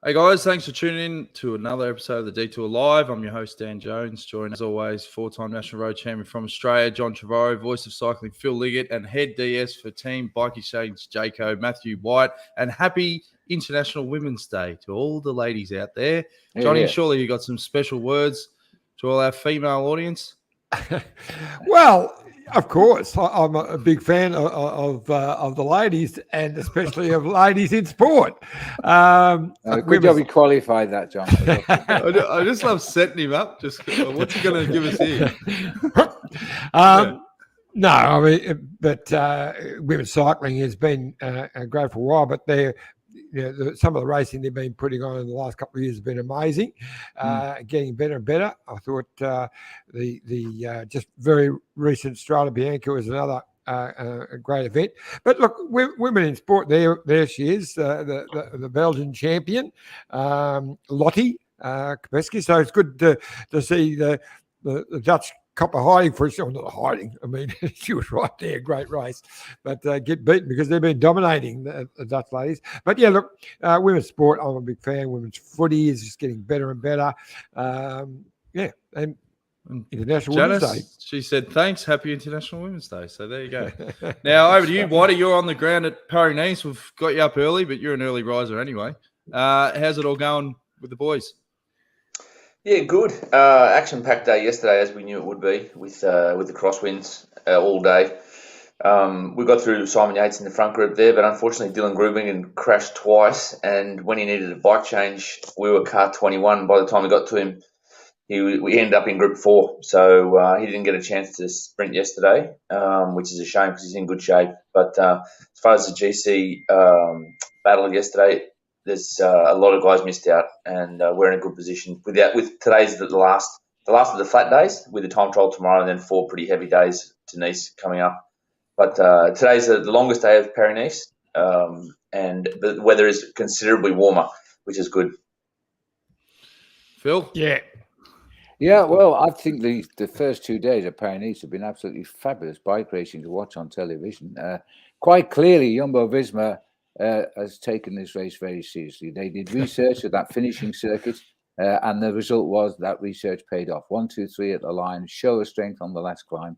Hey guys, thanks for tuning in to another episode of the Detour Live. I'm your host, Dan Jones, joined as always, four-time National Road Champion from Australia, John Trevorrow, voice of cycling, Phil Liggett, and head DS for Team BikeExchange Jayco, Matthew White. And happy International Women's Day to all the ladies out there. Johnny, surely you got some special words to all our female audience? Well, of course, I'm a big fan of the ladies, and especially of ladies in sport. Good job you qualified that, John. I just love setting him up. Just what's he going to give us here? No, I mean, but women's cycling has been great for a while, but some of the racing they've been putting on in the last couple of years has been amazing, getting better and better. I thought the just very recent Strade Bianche was another a great event. But look, women in sport, there she is, the Belgian champion, Lottie Kopecky. So it's good to see the Dutch copper hiding for herself, not hiding. I mean, she was right there, great race, but get beaten because they've been dominating the Dutch ladies. But yeah, look, women's sport, I'm a big fan. Women's footy is just getting better and better. And International Janice, Women's Day. She said, thanks, happy International Women's Day. So there you go. Now over to you, Whitey. You're on the ground at Paris-Nice. We've got you up early, but you're an early riser anyway. How's it all going with the boys? Yeah, good. Action-packed day yesterday, as we knew it would be, with the crosswinds all day. We got through Simon Yates in the front group there, but unfortunately Dylan Grubingen crashed twice, and when he needed a bike change, we were car 21. By the time we got to him, we ended up in group 4, so he didn't get a chance to sprint yesterday, which is a shame because he's in good shape. But as far as the GC battle yesterday, there's a lot of guys missed out, and we're in a good position. With today's the last of the flat days, with the time trial tomorrow, and then 4 pretty heavy days to Nice coming up. But today's the longest day of Paris-Nice, and the weather is considerably warmer, which is good. Phil? Yeah, well, I think the first 2 days of Paris-Nice have been absolutely fabulous bike racing to watch on television. Quite clearly, Jumbo-Visma has taken this race very seriously. They did research at that finishing circuit, and the result was that research paid off. 1, 2, 3 at the line, show of strength on the last climb,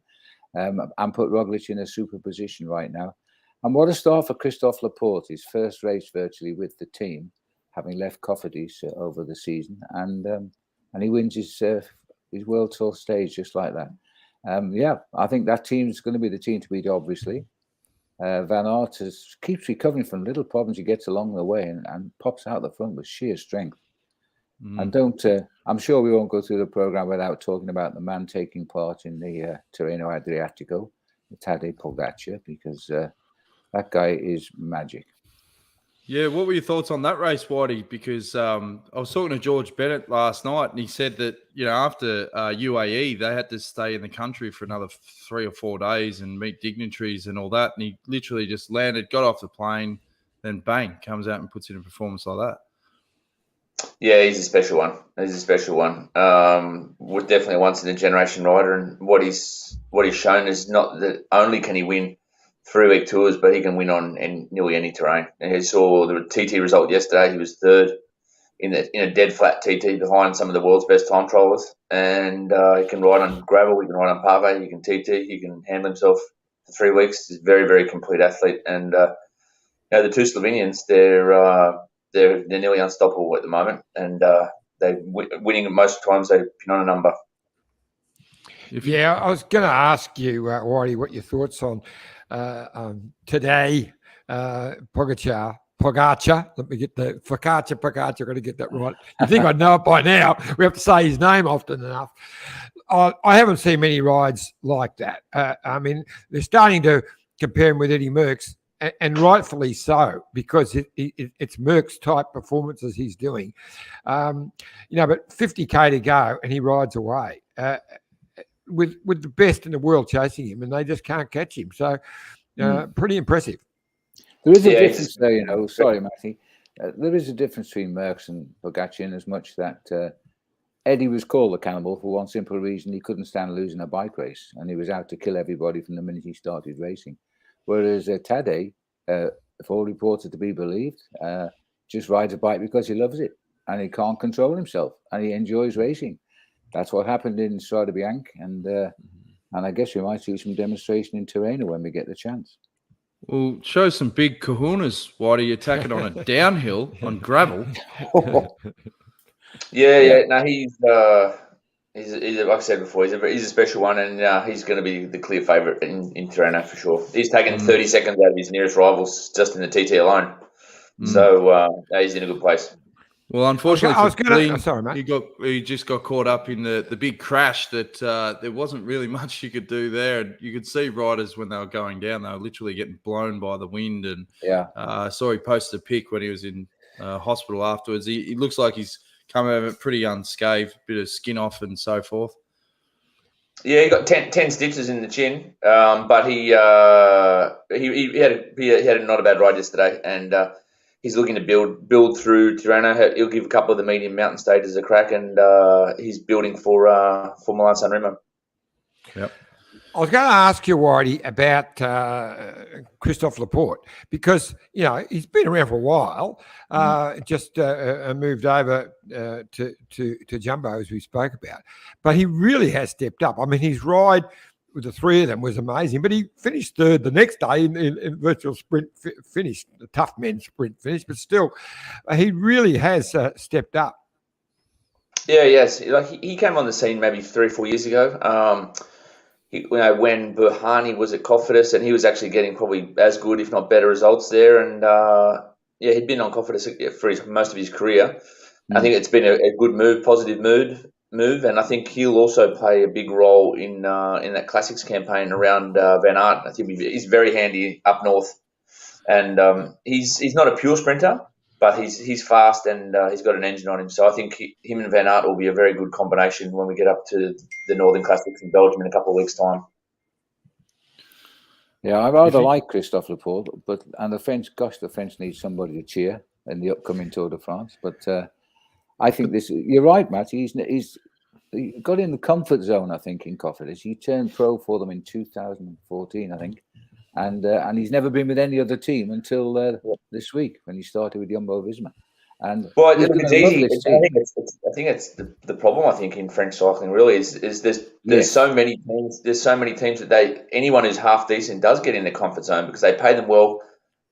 and put Roglic in a super position right now. And what a start for Christophe Laporte, his first race virtually with the team, having left Cofidis over the season, and he wins his World Tour stage just like that. I think that team's going to be the team to beat, obviously. Van Aert keeps recovering from little problems he gets along the way and pops out the front with sheer strength. And I'm sure we won't go through the program without talking about the man taking part in the Tirreno Adriatico, Tadej Pogacar, because that guy is magic. Yeah, what were your thoughts on that race, Whitey? Because I was talking to George Bennett last night, and he said that, after UAE, they had to stay in the country for another 3 or 4 days and meet dignitaries and all that. And he literally just landed, got off the plane, then bang, comes out and puts in a performance like that. Yeah, he's a special one. We're definitely a once-in-a-generation rider, and what he's shown is not that only can he win 3-week tours, but he can win on nearly any terrain. And he saw the TT result yesterday. He was third in a dead flat TT behind some of the world's best time trialers. And he can ride on gravel, he can ride on pave, he can TT, he can handle himself for 3 weeks. He's a very, very complete athlete. And the 2 Slovenians, they're nearly unstoppable at the moment, and they're winning most times. They pin on a number. I was going to ask you, Whitey, what your thoughts on today, Pogacar. Let me get the Pogacar. Got to get that right. You think I'd know it by now? We have to say his name often enough. I haven't seen many rides like that. I mean, they're starting to compare him with Eddie Merckx, and rightfully so, because it's Merckx type performances he's doing. But 50K to go, and he rides away. With the best in the world chasing him, and they just can't catch him. So, pretty impressive. There is a difference there, Sorry, Matthew. There is a difference between Merckx and Pogacar in as much that Eddie was called the cannibal for one simple reason: he couldn't stand losing a bike race, and he was out to kill everybody from the minute he started racing. Whereas Tadej, if all reported to be believed, just rides a bike because he loves it and he can't control himself and he enjoys racing. That's what happened in Strade Bianche, and I guess we might see some demonstration in Tirreno when we get the chance. Well, show some big kahunas. Why do you attack it on a downhill on gravel? Yeah. No, he's like I said before, he's a special one, and he's going to be the clear favourite in Tirreno for sure. He's taken 30 seconds out of his nearest rivals just in the TT alone, so he's in a good place. Well, unfortunately, sorry, mate. He just got caught up in the big crash that there wasn't really much you could do there. And you could see riders when they were going down, they were literally getting blown by the wind. And I saw he posted a pic when he was in hospital afterwards. He looks like he's come out of it pretty unscathed, bit of skin off and so forth. Yeah, he got 10 stitches in the chin, but he had a not a bad ride yesterday, and he's looking to build through Tirreno. He'll give a couple of the medium mountain stages a crack, and he's building for Milan San Remo. Yep. I was going to ask you, Whitey, about Christophe Laporte, because, he's been around for a while, just moved over to Jumbo, as we spoke about. But he really has stepped up. I mean, his ride with the three of them was amazing, but he finished third the next day in virtual sprint finish, the tough men's sprint finish, but still, he really has stepped up. Yeah, yes. Like he came on the scene maybe 3 or 4 years ago. When Burhani was at Cofidis, and he was actually getting probably as good, if not better, results there. And he'd been on Cofidis for most of his career. I think it's been a good move, positive move, and I think he'll also play a big role in that Classics campaign around Van Aert. I think he's very handy up north, and he's not a pure sprinter, but he's fast and he's got an engine on him. So I think him and Van Aert will be a very good combination when we get up to the Northern Classics in Belgium in a couple of weeks' time. Yeah, I rather like Christophe Laporte, and the French need somebody to cheer in the upcoming Tour de France. But I think you're right, Matt. He got in the comfort zone, I think, in Cofidis. He turned pro for them in 2014, I think. And he's never been with any other team until this week when he started with Jumbo-Visma. And well, it's easy. I think it's the problem. I think in French cycling really is there's so many teams. There's so many teams that anyone who's half decent does get in the comfort zone because they pay them well,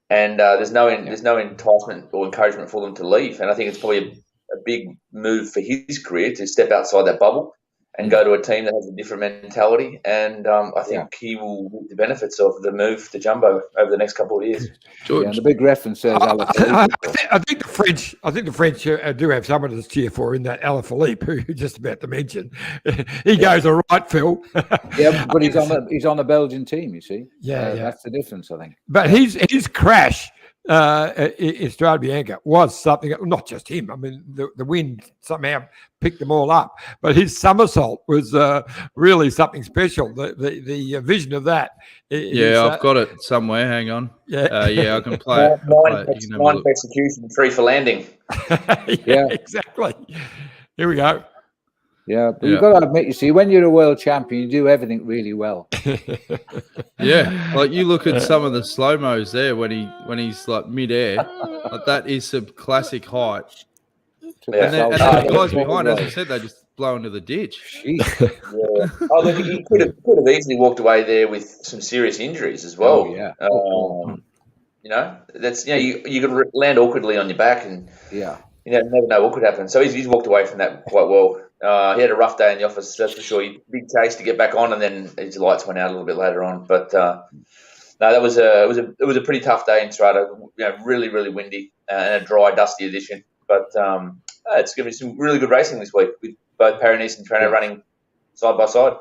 and there's no enticement or encouragement for them to leave. And I think it's probably a big move for his career to step outside that bubble and go to a team that has a different mentality. And I think he will reap the benefits of the move to Jumbo over the next couple of years. Yeah, and the big reference says I think the French do have someone to cheer for in that Alaphilippe, who you're just about to mention. He goes all right, Phil. Yeah, but he's on a Belgian team, you see. Yeah. That's the difference, I think. But his crash in Strade Bianche was something, not just him. I mean, the wind somehow picked them all up, but his somersault was really something special. The vision of that. I've got it somewhere. Hang on. I can play it. Nine for execution, 3 for landing. Yeah, exactly. Here we go. Yeah, but you've got to admit, you see, when you're a world champion, you do everything really well. Yeah, like you look at some of the slow-mos there when he's like mid-air, like that is some classic height. And then the guys behind, as I said, they just blow into the ditch. Oh, look, he could have easily walked away there with some serious injuries as well. That's you could land awkwardly on your back, and you never know what could happen. So he's walked away from that quite well. He had a rough day in the office, that's for sure. Big chase to get back on, and then his lights went out a little bit later on. But no, it was a pretty tough day in Strade. Really, really windy and a dry, dusty edition. But it's going to be some really good racing this week with both Paris-Nice and Tirreno running side by side.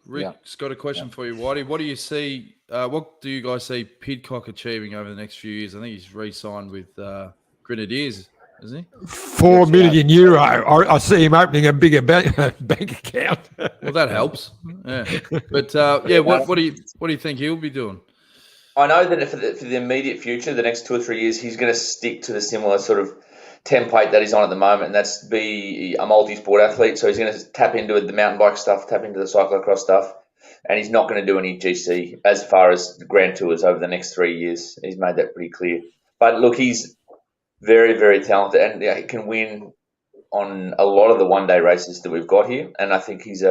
Rick's got a question for you, Whitey. What do you see? What do you guys see Pidcock achieving over the next few years? I think he's re-signed with Grenadiers. Isn't he? €4 million. I see him opening a bigger bank account. Well, that helps. Yeah, but what do you think he'll be doing? I know that for the immediate future, the next 2 or 3 years, he's going to stick to the similar sort of template that he's on at the moment, and that's be a multi-sport athlete. So he's going to tap into the mountain bike stuff, tap into the cyclocross stuff, and he's not going to do any GC as far as the Grand Tours over the next 3 years. He's made that pretty clear. But look, he's very, very talented, and he can win on a lot of the one-day races that we've got here. And I think he'd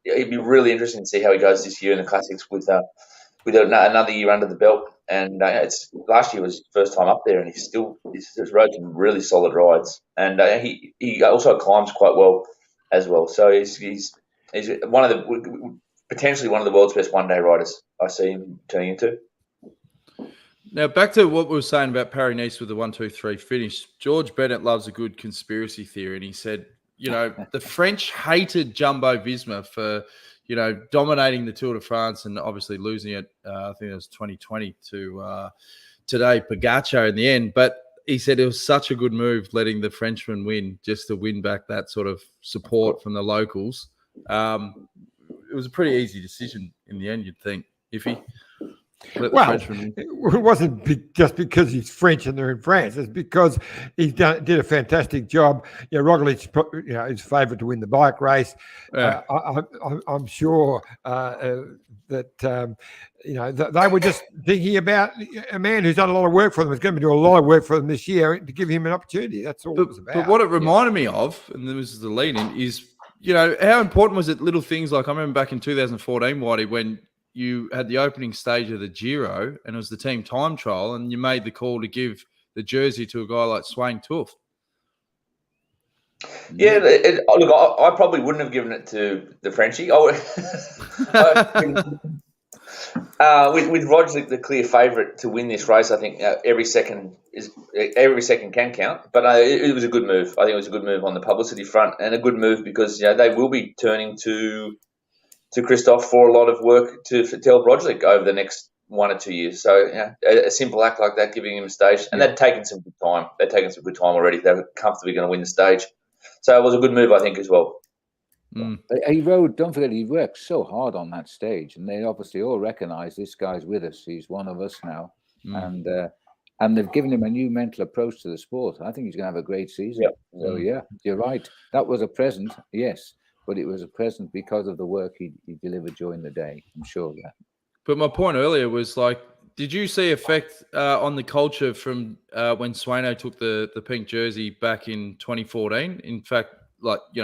be really interesting to see how he goes this year in the classics with another year under the belt. And last year was his first time up there, and he's rode some really solid rides. And he also climbs quite well as well. So he's potentially one of the world's best one-day riders. I see him turning into. Now, back to what we were saying about Paris-Nice with the 1-2-3 finish. George Bennett loves a good conspiracy theory, and he said, the French hated Jumbo-Visma for, dominating the Tour de France and obviously losing it, I think it was 2020 to Tadej Pogacar in the end. But he said it was such a good move letting the Frenchman win, just to win back that sort of support from the locals. It was a pretty easy decision in the end, you'd think, Iffy. Well, it wasn't just because he's French and they're in France. It's because he did a fantastic job. Roglic, is favourite to win the bike race. Yeah. I'm sure that they were just thinking about a man who's done a lot of work for them. Is going to do a lot of work for them this year to give him an opportunity. That's all it was about. But what it reminded me of, and this is the lead-in, is how important was it? Little things like I remember back in 2014, Whitey, when you had the opening stage of the Giro and it was the team time trial and you made the call to give the jersey to a guy like Swain Tuff. Yeah, look, I probably wouldn't have given it to the Frenchie. With Roger the clear favourite to win this race, I think every second can count. But it was a good move. I think it was a good move on the publicity front and a good move because they will be turning to Christophe for a lot of work to help Roglic over the next 1 or 2 years. So a simple act like that, giving him a stage, and they'd taken some good time. They'd taken some good time already. They were comfortably going to win the stage. So it was a good move, I think, as well. Don't forget, he worked so hard on that stage, and they obviously all recognise this guy's with us. He's one of us now, and they've given him a new mental approach to the sport. I think he's going to have a great season. Yeah. So you're right. That was a present, yes. But it was a present because of the work he delivered during the day. I'm sure of that. But my point earlier was did you see effect on the culture from when Swaino took the pink jersey back in 2014? In fact,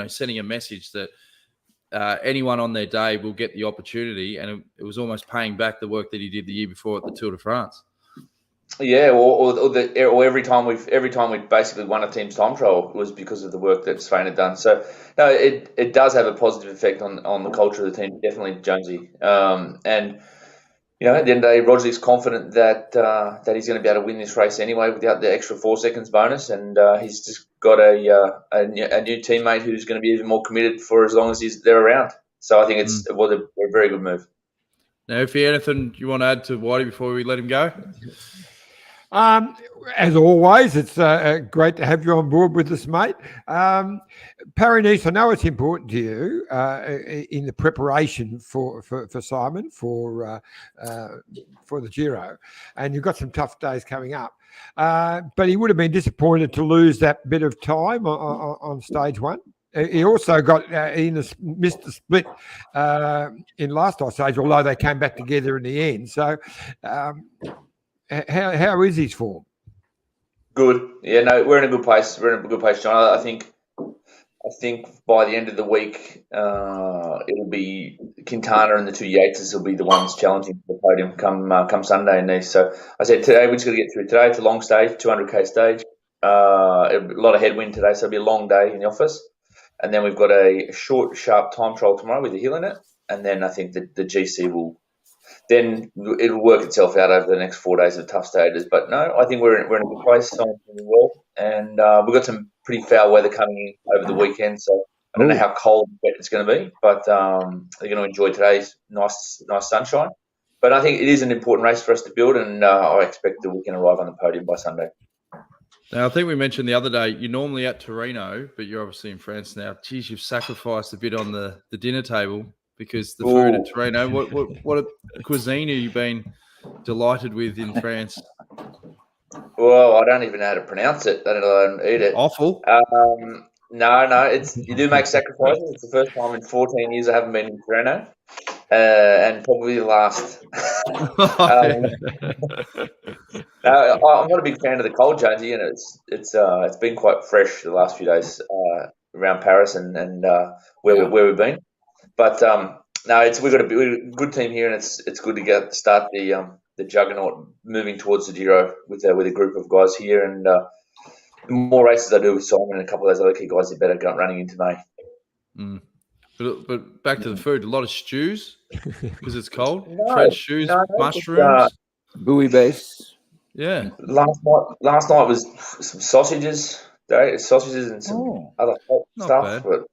sending a message that anyone on their day will get the opportunity, and it was almost paying back the work that he did the year before at the Tour de France. Yeah, or every time we basically won a team's time trial was because of the work that Swain had done. So no, it does have a positive effect on the culture of the team, definitely, Jonesy. And at the end of the day, Roger's confident that he's going to be able to win this race anyway without the extra 4 seconds bonus, and he's just got a new teammate who's going to be even more committed for as long as they're around. So I think it was a very good move. Now, if you anything you want to add to Whitey before we let him go? As always, it's great to have you on board with us, mate. Paris-Nice, I know it's important to you in the preparation for Simon for the Giro, and you've got some tough days coming up. But he would have been disappointed to lose that bit of time on stage one. He also missed the split in last stage, although they came back together in the end. So. How is his form? Good. Yeah, no, we're in a good place. John. I think by the end of the week, it'll be Quintana and the two Yateses will be the ones challenging for the podium come Sunday in Nice. So I said today we're just going to get through today. It's a long stage, 200k stage. A lot of headwind today, so it'll be a long day in the office. And then we've got a short, sharp time trial tomorrow with a hill in it. And then I think that the GC Then it'll work itself out over the next 4 days of tough stages. But no, I think we're in a good place, so well, and we've got some pretty foul weather coming in over the weekend. So I don't know how cold it's going to be, but they're going to enjoy today's nice sunshine. But I think it is an important race for us to build, and I expect that we can arrive on the podium by Sunday. Now, I think we mentioned the other day, you're normally at Torino, but you're obviously in France now. Geez, you've sacrificed a bit on the dinner table. Because the food at Torino, what cuisine have you been delighted with in France? Well, I don't even know how to pronounce it. I don't eat it. Awful. No. You do make sacrifices. It's the first time in 14 years I haven't been in Torino. and probably the last. I'm not a big fan of the cold, Jonesy, and it's been quite fresh the last few days around Paris and where we've been. But no, we're a good team here, and it's good to start the juggernaut moving towards the Giro with a group of guys here, and the more races I do with Simon and a couple of those other key guys, the better running into May. Mm. But back to the food, a lot of stews because it's cold. French stews, mushrooms, bouillabaisse. Yeah. Last night was some sausages and some other hot stuff. Bad.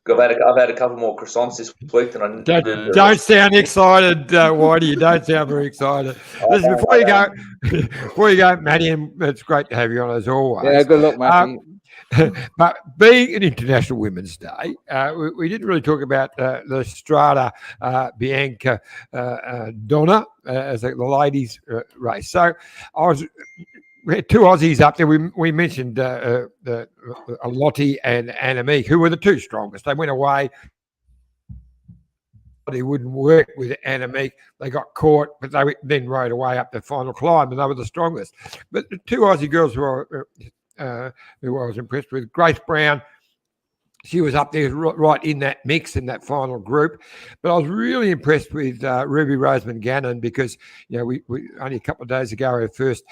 But I've had a couple more croissants this week than I did. Don't sound excited, Whitey. You don't sound very excited. Listen, before you go, Matty, and it's great to have you on as always. Yeah, good luck, Matty. But being an International Women's Day, we didn't really talk about the Strade Bianche Donna as the ladies' race. So we had two Aussies up there. We mentioned Lottie and Annemiek, who were the two strongest. They went away. They wouldn't work with Annemiek. They got caught, but they then rode away up the final climb, and they were the strongest. But the two Aussie girls who I was impressed with, Grace Brown, she was up there right in that mix in that final group. But I was really impressed with Ruby Roseman Gannon because, we only a couple of days ago, her first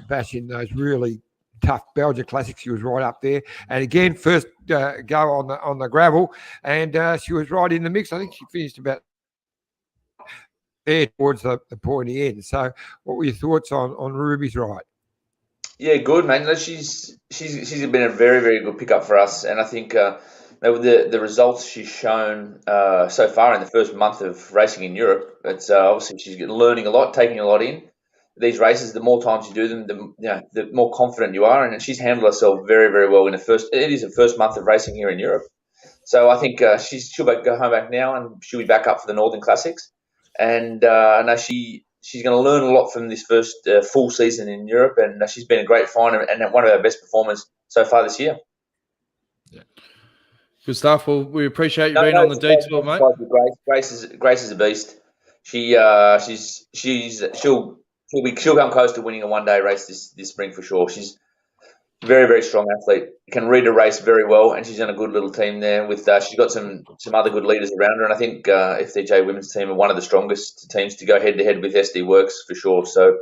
bash in those really tough Belgian classics, she was right up there. And again, first go on the gravel, and she was right in the mix. I think she finished about there towards the pointy end. So what were your thoughts on Ruby's ride? Yeah, good, man. She's been a very, very good pickup for us, and I think the results she's shown so far in the first month of racing in Europe, it's obviously she's learning a lot, taking a lot in. These races, the more times you do them, the more confident you are, and she's handled herself very, very well in it is the first month of racing here in Europe. So I think she'll go home back now, and she'll be back up for the Northern Classics, and I know she's going to learn a lot from this first full season in Europe, and she's been a great finder and one of our best performers so far this year. Yeah. Good stuff. Well, we appreciate you being on the detour, mate. Grace is a beast. She'll come close to winning a one-day race this spring for sure. She's a very, very strong athlete. Can read a race very well, and she's in a good little team there. With she's got some other good leaders around her, and I think FDJ Women's team are one of the strongest teams to go head-to-head with SD Works for sure. So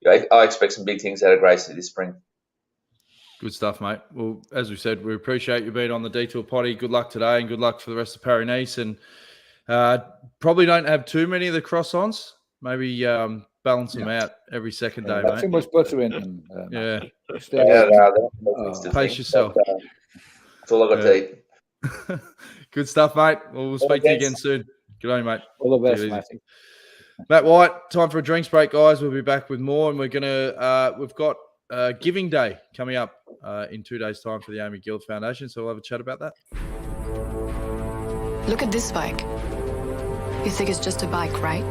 I expect some big things out of Grace this spring. Good stuff, mate. Well, as we said, we appreciate you being on the Detour Potty. Good luck today, and good luck for the rest of Paris-Nice. And probably don't have too many of the cross-ons. Maybe balance them out every second day, mate. Too much butter in them. Pace yourself. That's all I got to eat. Good stuff, mate. Well, we'll speak to you again soon. Good on you, mate. All the best, Matty. Matt White, time for a drinks break, guys. We'll be back with more, and we're we've got Giving Day coming up in 2 days' time for the Amy Guild Foundation, so we'll have a chat about that. Look at this bike. You think it's just a bike, right?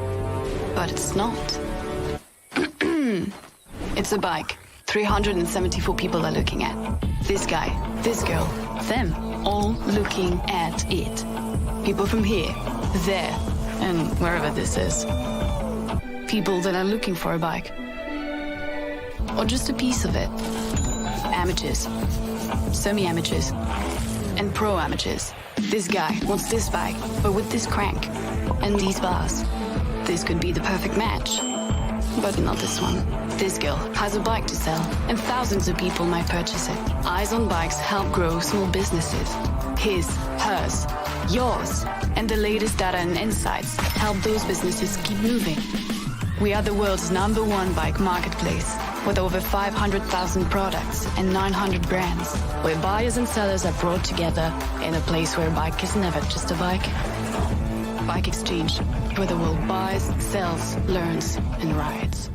But it's not. It's a bike 374 people are looking at. This guy, this girl, them, all looking at it. People from here, there, and wherever this is. People that are looking for a bike. Or just a piece of it. Amateurs, semi-amateurs, and pro-amateurs. This guy wants this bike, but with this crank and these bars. This could be the perfect match, but not this one. This girl has a bike to sell, and thousands of people might purchase it. Eyes on Bikes help grow small businesses. His, hers, yours, and the latest data and insights help those businesses keep moving. We are the world's #1 bike marketplace, with over 500,000 products and 900 brands, where buyers and sellers are brought together in a place where a bike is never just a bike. Bike Exchange, where the world buys, sells, learns, and rides.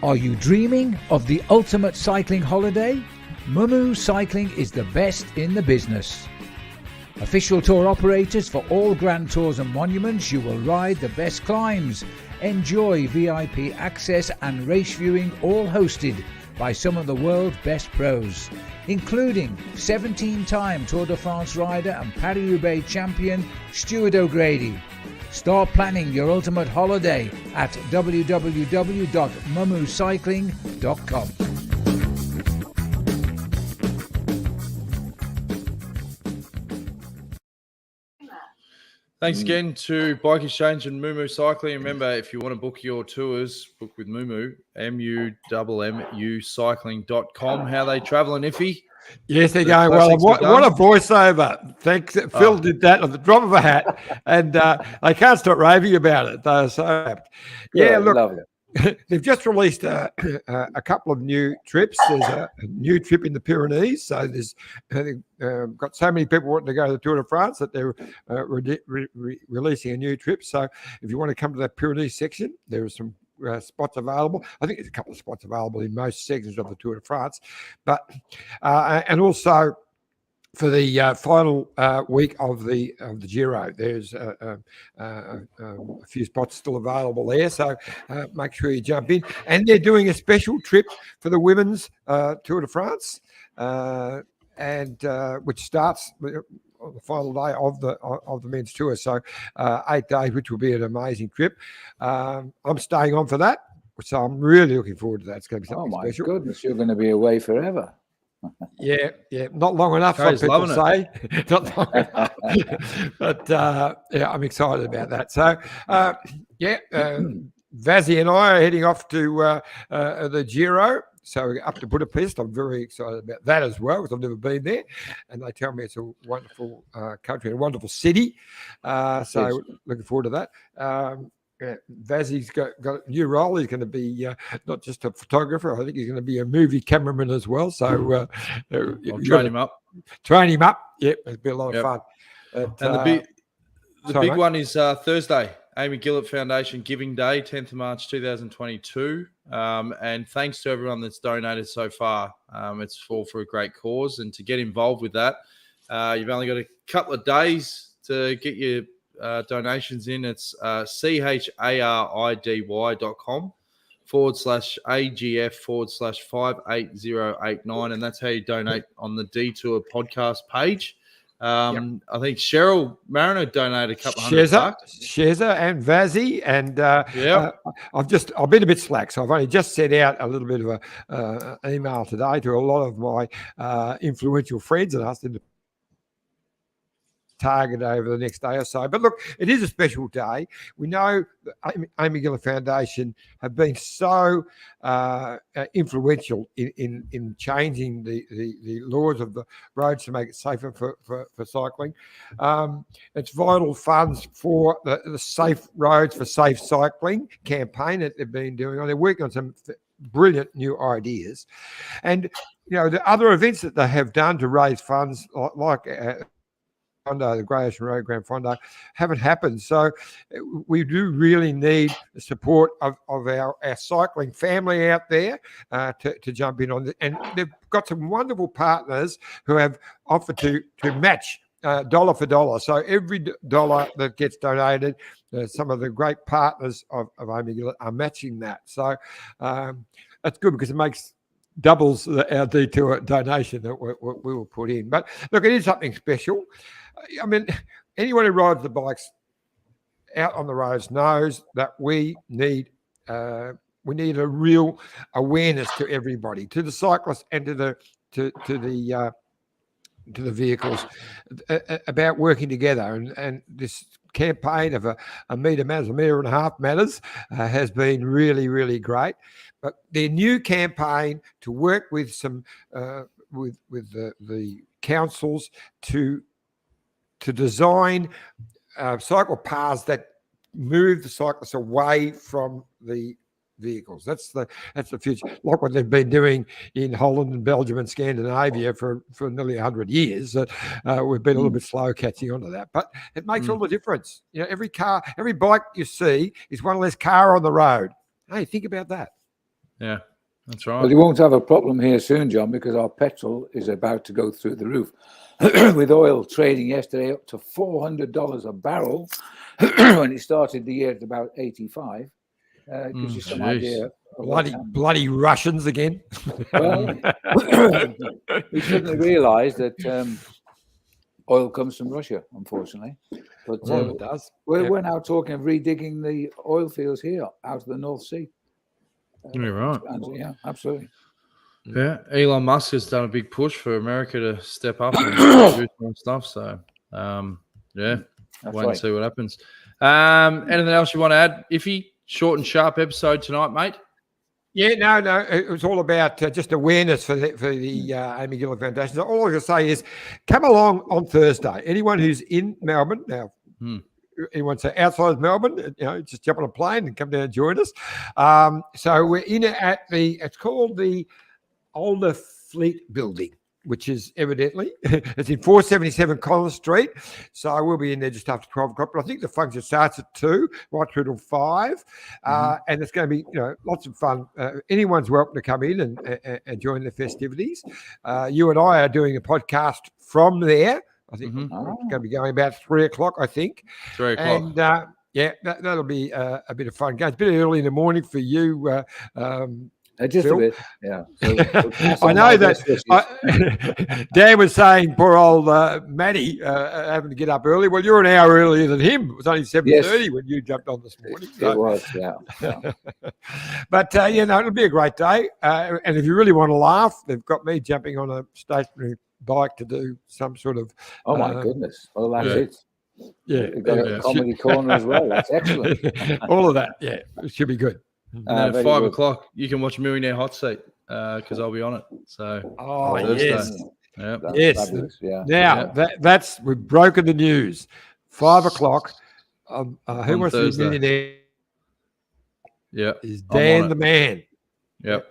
Are you dreaming of the ultimate cycling holiday? Mumu Cycling is the best in the business. Official tour operators for all Grand Tours and monuments, you will ride the best climbs. Enjoy VIP access and race viewing, all hosted by some of the world's best pros, including 17-time Tour de France rider and Paris-Roubaix champion Stuart O'Grady. Start planning your ultimate holiday at www.mumucycling.com. Thanks again to Bike Exchange and Mumu Cycling. Remember, if you want to book your tours, book with Mumu, MUMMU cycling.com. How they travelling, Iffy? Yes, they're going well. What a voiceover. Thanks. Phil did that on the drop of a hat, and they can't stop raving about it. They're so happy. Yeah, look, lovely. They've just released a couple of new trips. There's a new trip in the Pyrenees. So there's got so many people wanting to go to the Tour de France that they're releasing a new trip. So if you want to come to that Pyrenees section, there are some spots available. I think there's a couple of spots available in most sections of the Tour de France. But and also for the final week of the Giro, there's a few spots still available there, so make sure you jump in. And they're doing a special trip for the women's Tour de France, and which starts on the final day of the men's tour. So 8 days, which will be an amazing trip. I'm staying on for that, so I'm really looking forward to that. It's going to be something special. Oh my goodness, you're going to be away forever. Yeah, not long enough. Some people say, not long enough. But yeah, I'm excited about that. So Vazzy and I are heading off to the Giro. So up to Budapest. I'm very excited about that as well, because I've never been there, and they tell me it's a wonderful country and a wonderful city. So looking forward to that. Vazzy's got a new role. He's going to be not just a photographer. I think he's going to be a movie cameraman as well. So train him up. Train him up. Yep, it'll be a lot of fun. And the big one is Thursday. Amy Gillett Foundation Giving Day, 10th of March 2022. And thanks to everyone that's donated so far. It's all for a great cause. And to get involved with that, you've only got a couple of days to get your donations in. It's CHARIDY.com/AGF/58089. And that's how you donate on the Detour podcast page. I think Cheryl Mariner donated a couple $100. Sheza and Vazzy, and I've been a bit slack, so I've only just sent out a little bit of an email today to a lot of my influential friends and asked them to target over the next day or so. But look, it is a special day. We know the Amy Gillett Foundation have been so influential in changing the laws of the roads to make it safer for cycling. It's vital funds for the Safe Roads for Safe Cycling campaign that they've been doing. They're working on some brilliant new ideas. And, the other events that they have done to raise funds, like the Grey Ocean Road Grand Fondo, haven't happened. So we do really need the support of our cycling family out there to jump in on it. And they've got some wonderful partners who have offered to match dollar for dollar. So every dollar that gets donated, some of the great partners of Amy Gillett are matching that. So that's good, because it doubles our detour donation that we will put in. But look, it is something special. I mean, anyone who rides the bikes out on the roads knows that we need a real awareness to everybody, to the cyclists and to the vehicles, about working together. And this campaign of a metre matters, a metre and a half matters, has been really, really great. But their new campaign to work with some with the councils to design cycle paths that move the cyclists away from the vehicles. That's the future. Like what they've been doing in Holland and Belgium and Scandinavia for nearly 100 years. We've been a little bit slow catching on to that, but it makes all the difference. Every bike you see is one less car on the road. Hey, think about that. Yeah. That's right. Well, you won't have a problem here soon, John, because our petrol is about to go through the roof. With oil trading yesterday up to $400 a barrel, when it started the year at about 85, it gives you some idea. Bloody Russians again. Well, we suddenly realised that oil comes from Russia, unfortunately. But It does. we're now talking of redigging the oil fields here out of the North Sea. You're right. Yeah, absolutely. Yeah, Elon Musk has done a big push for America to step up and do some stuff. So, wait and see what happens. Anything else you want to add? Iffy, short and sharp episode tonight, mate. Yeah, no. It was all about just awareness for the Amy Gillett Foundation. So all I can say is, come along on Thursday. Anyone who's in Melbourne now. Anyone say outside of Melbourne, just jump on a plane and come down and join us. So we're in at it's called the Older Fleet Building, which is evidently, it's in 477 Collins Street. So we'll be in there just after 12 o'clock. But I think the function starts at 2, right through till 5. And it's going to be, lots of fun. Anyone's welcome to come in and join the festivities. You and I are doing a podcast from there. I think it's going to be going about 3 o'clock, I think. 3 o'clock. And that'll be a bit of fun. It's a bit early in the morning for you, Just Phil. a bit, yeah. I know that Dan was saying poor old Matty having to get up early. Well, you're an hour earlier than him. It was only 7:30 when you jumped on this morning. So. It was, yeah. But, it'll be a great day. And if you really want to laugh, they've got me jumping on a stationary bike to do some sort of... Oh, my goodness. Well, that's it. Yeah. You've got a comedy corner as well. That's excellent. All of that, yeah. It should be good. And at 5 o'clock, you can watch Millionaire Hot Seat because I'll be on it. So, yes. Yep. Yes. Yeah. Now, we've broken the news. 5 o'clock. Who wants to be millionaire? Yeah. Is Dan the man? Yep.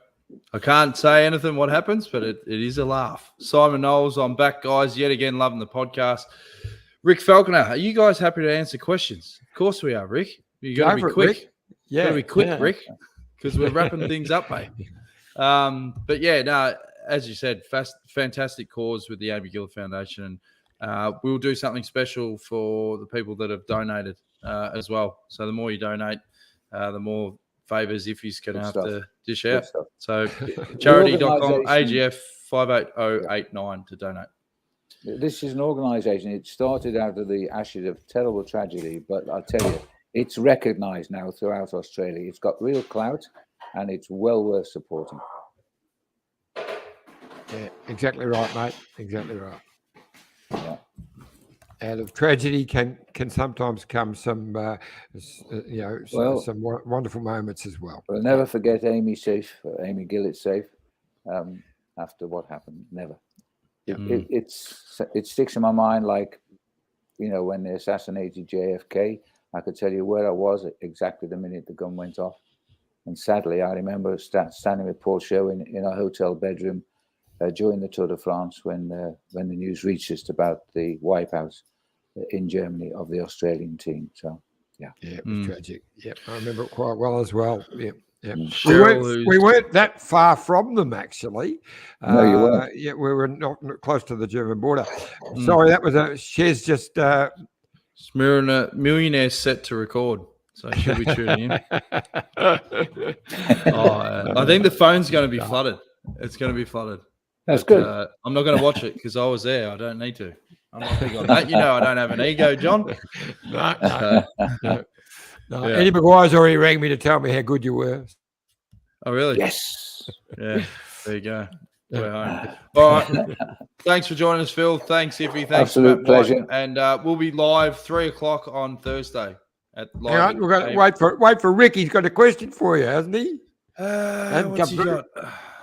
I can't say anything what happens, but it is a laugh. Simon Knowles, I'm back, guys. Yet again, loving the podcast. Rick Falconer, are you guys happy to answer questions? Of course we are, Rick. You got to be quick. Rick. Yeah. Got to be quick, Rick, because we're wrapping things up, mate. But yeah, no, as you said, fantastic cause with the Amy Gillett Foundation. And we'll do something special for the people that have donated as well. So the more you donate, the more favours Iffy's going to have to dish out. So charity.com, AGF 58089 to donate. This is an organisation. It started out of the ashes of terrible tragedy, but I'll tell you, it's recognised now throughout Australia. It's got real clout, and it's well worth supporting. Yeah, exactly right, mate. Exactly right. Yeah. Out of tragedy can sometimes come some, some wonderful moments as well. We'll never forget Amy Gillett safe after what happened. Never. It sticks in my mind like, when they assassinated JFK. I could tell you where I was at exactly the minute the gun went off. And sadly, I remember standing with Paul Show in a hotel bedroom during the Tour de France when the news reached us about the wipeout in Germany of the Australian team. So, yeah. Yeah, it was tragic. Yeah, I remember it quite well as well. Yeah. Yeah. We weren't that far from them, actually. No, you weren't. Yeah, we were not close to the German border. Sorry, that was Shez just... Millionaire set to record, so she'll be tuning in. I think the phone's going to be flooded. It's going to be flooded. That's good. I'm not going to watch it because I was there. I don't need to. I'm not big on that. I don't have an ego, John. No. Eddie Maguire's already rang me to tell me how good you were. Oh, really? Yes. Yeah. There you go. We're home. All right. Thanks for joining us, Phil. Thanks, Iffy. Thanks. Absolute pleasure. And we'll be live 3 o'clock on Thursday. All right, we're going to wait for Rick. He's got a question for you, hasn't he? What's he got?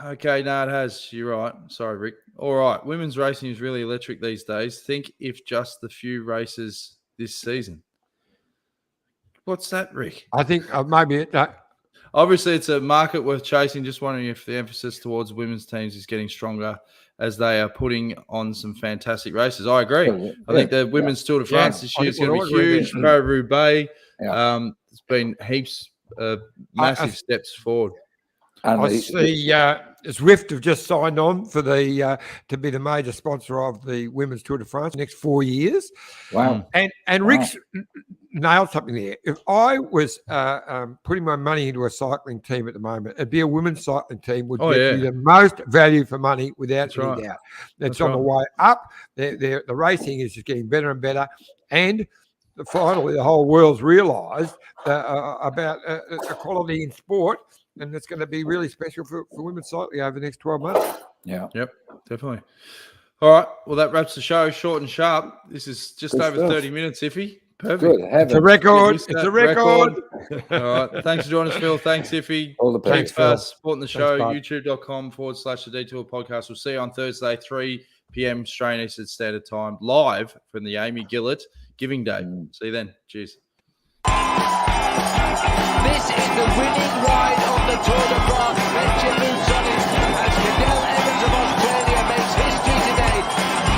Okay, no, it has. You're right. Sorry, Rick. All right. Women's racing is really electric these days. Think if just the few races this season. What's that, Rick? I think maybe obviously it's a market worth chasing. Just wondering if the emphasis towards women's teams is getting stronger as they are putting on some fantastic races. I agree. I think the women's Tour de France this year is going to be huge. Paris-Roubaix. There's been heaps of massive steps forward. And I see Zwift have just signed on for the to be the major sponsor of the Women's Tour de France next 4 years. wow. And Rick's nailed something there. If I was putting my money into a cycling team at the moment, it'd be a women's cycling team would get you the most value for money without any doubt. It's on the way up. The racing is just getting better and better. And finally, the whole world's realised about equality in sport. And it's going to be really special for women's cycling over the next 12 months. Yeah. Yep, definitely. All right. Well, that wraps the show short and sharp. This is just Good over stuff. 30 minutes, Iffy. Perfect. Good It's heavens. a record. It's It's a record. All right. Thanks for joining us, Phil. Thanks, Iffy. All the Thanks best. for supporting the show. Thanks, YouTube.com/The Detour Podcast. We'll see you on Thursday, 3 p.m. Australian Eastern Standard Time, live from the Amy Gillett Giving Day. See you then. Cheers. This is